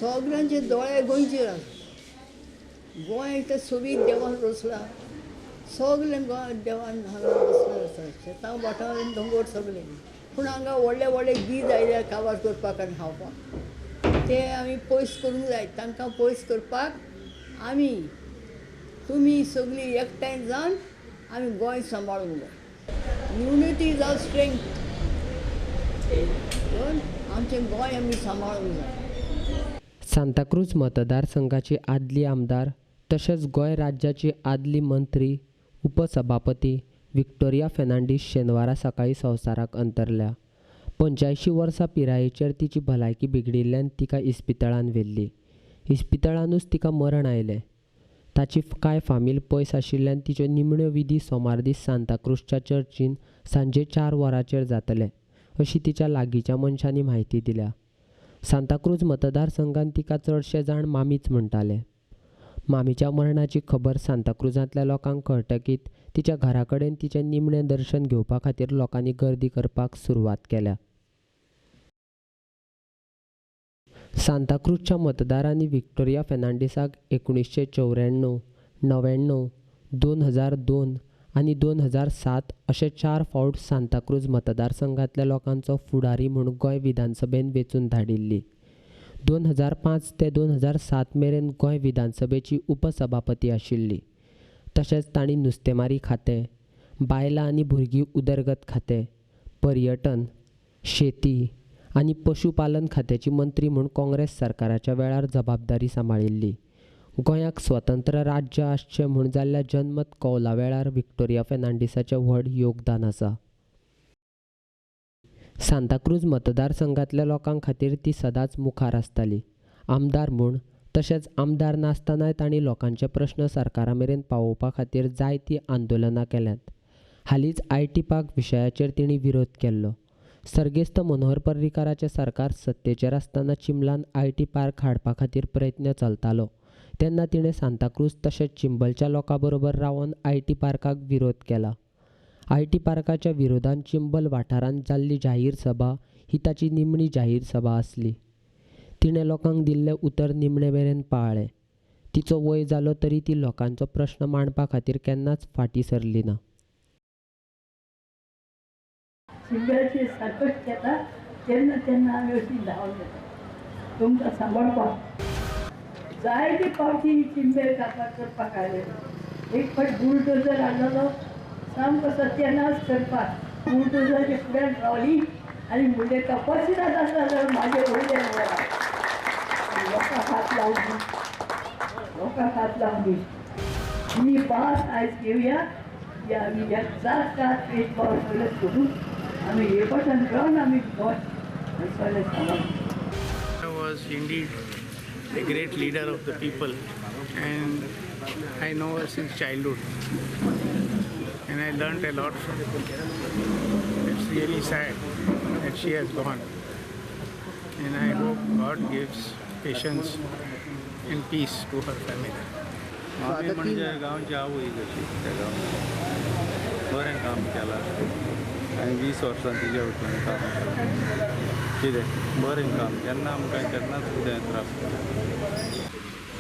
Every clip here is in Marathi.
सगळ्यांचे दोळे गोंयचेर आसा. गोंय ते सोबीत देवान रचला. सगळे गोंय देवान हांगा बसलें आसा. शेतां वाठारांत दोंगर सगळे. पूण हांगा व्हडले व्हडले गीज आयले काबार करपाक आनी खावपाक. ते आमी पयस करूंक जाय. तांकां पयस करपाक आमी तुमी सगळीं एकठांय जावन आमी गोंय सांबाळूंक जाय. Unity is our strength. आमचें गोंय आमी सांबाळूंक जाय. सांताक्रूज मतदारसंघाचे आदली आमदार तशेंच गोंय राज्याची आदली मंत्री उपसभापती व्हिक्टोरिया फेर्नांडीस शेनवारा सकाळीं संवसाराक अंतरल्या. 85 वर्सां पिरायेचेर तिची भलायकी बिगडिल्ल्यान तिका इस्पितळांत व्हेल्ली. इस्पितळांतूच तिका मरण आयलें. ताची कांय फामील पयस आशिल्ल्यान तिच्यो निमण्यो विधी सोमार दीस सांताक्रूजच्या चर्चीन सांजे 4 वरांचेर जातले अशी तिच्या लागींच्या मनशांनी म्हायती दिल्या. सांताक्रूज मतदारसंघात तिका चडशे जाण मामीच म्हणटाले. मामीच्या मरणाची खबर सांताक्रूजांतल्या लोकांक कळटकीत तिच्या घरा कडेन तिचें निमणें दर्शन घेवपा खातीर लोकांनी गर्दी करपाक सुरवात केल्या. सांताक्रूजच्या मतदारांनी व्हिक्टोरिया फेर्नांडीसाक 1994, 99, 2002 आनी 2007 अशे 4 फावट सांताक्रूज मतदारसंघांतल्या लोकांचो फुडारी म्हूण गोंय विधानसभेन वेंचून धाडिल्ली. 2005 ते 2007 मेरेन गोंय विधानसभेची उपसभापती आशिल्ली. तशेंच तांणी नुस्तेमारी खातें, बायलां आनी भुरगीं उदरगत खातें, पर्यटन, शेती आनी पशुपालन खात्याची मंत्री म्हूण काँग्रेस सरकाराच्या वेळार जबाबदारी सांबाळिल्ली. गोंयाक स्वतंत्र राज्य आसचें म्हूण जाल्ल्या जनमत कौला वेळार व्हिक्टोरिया फेर्नांडीसाचें व्हड योगदान आसा. सांताक्रूज मतदारसंघांतल्या लोकां खातीर ती सदांच मुखार आसताली. आमदार म्हूण तशेंच आमदार नासतनाय तांणी लोकांचे प्रश्न सरकारा मेरेन पावोवपा खातीर जायतीं आंदोलनां केल्यांत. हालींच IT पार्क विशयाचेर तिणी विरोध केल्लो. सर्गेस्त मनोहर पर्रीकाराचें सरकार सत्तेचेर आसतना चिंबलान IT पार्क हाडपा खातीर प्रयत्न चलतालो तेन्ना तिणें सांताक्रूज तशेंच चिंबलच्या लोकां बरोबर रावन IT पार्काक विरोध केला. IT पार्काच्या विरोधान चिंबल वाठारांत जाल्ली जाहीर सभा ही ताची निमणी जाहीर सभा आसली. तिणें लोकांक दिल्लें उतर निमणे मेरेन पाळ्ळें. तिचो वय जालो तरी ती लोकांचो प्रश्न मांडपा खातीर केन्नाच फाटीं सरली ना. चिंबलची संकट येता तेन्ना तेन्ना आमी अशी धांवन येता तुमकां सांबाळपाक. जायते फावटी चिंबल कापार करपाक आयले. एक फावट बुलडोजर हाडलेलो सामको सत्यानाश करपाक. बुलडोजराच्या फुड्यान रावली आनी म्हणलें कपासिना आसता जाल्यार म्हाजें वयल्यान वळा. लोकांक हात लावली, लोकांक हात लावली. ही बात आयज घेवया की आमी ह्या जातात एक पावल फुडें करून आमी हे पटन रावन आमी गोंय सगळें सांबाळूं. Was indeed a great leader of the people, and I know her since childhood, and I learnt a lot from her. It's really sad that she has gone, and I hope God gives patience and peace to her family. मामी म्हणजे गांवची आवय कशी त्या गांवांत बरें काम केलां आनी 20 वर्सां तिच्या वटेन काम केलां. कितें बरें काम केन्ना आमकां केन्नाच कितें त्रास केला.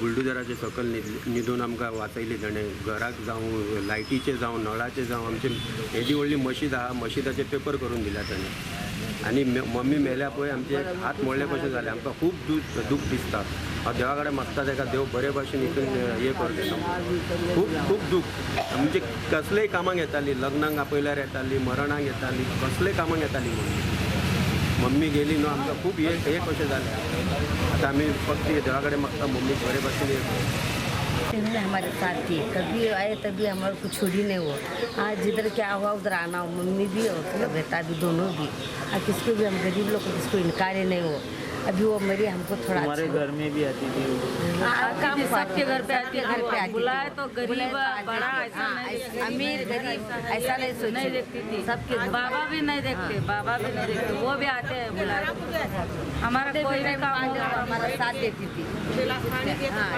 बुलडोजराचे सकल न्हिदून आमकां वाचयली ताणें. घराक जावं लायटीचे जावं नळाचे जावं आमचे येदी व्हडली मशीद आहा मशिदाचे पेपर करून दिल्या ताणें. आनी मम्मी मेल्या पळय आमचे हात मोडले कशें जाले. आमकां खूब दूख दिसता. हांव देवा कडेन मागता ताका देव बरे भाशेन हितून हें करता. खूब दूख. म्हणजे कसलेय कामाक येताली, लग्नाक आपयल्यार येताली, मरणाक येताली, कसलेय कामाक येताली. मम्मी गेली न्हू आमकां खूब हे कशें जालें. आतां आमी फक्त देवा कडेन मागता मम्मी बरे भाशेन इन्होंने हमारे साथ थी, कभी आए तभी हमारे को छोड़ी नहीं वो. आज जिधर क्या हुआ उधर आना हो, मम्मी भी और बेटा भी दोनों भी. और किसको भी हम गरीब लोग को किसको इनकार ही नहीं हो. अभी वो मेरी हमको थोड़ा हमारे घर में भी आती थी. काम सबके घर पे आती है. बुलाए तो गरीब बड़ा ऐसा अमीर गरीब ऐसा नहीं सोच नहीं देखती थी. सबके बाबा भी नहीं देखते, बाबा भी नहीं देखते. वो भी आते हैं बुलाए. हमारा कोई नहीं काम हमारा साथ देती थी. हाँ.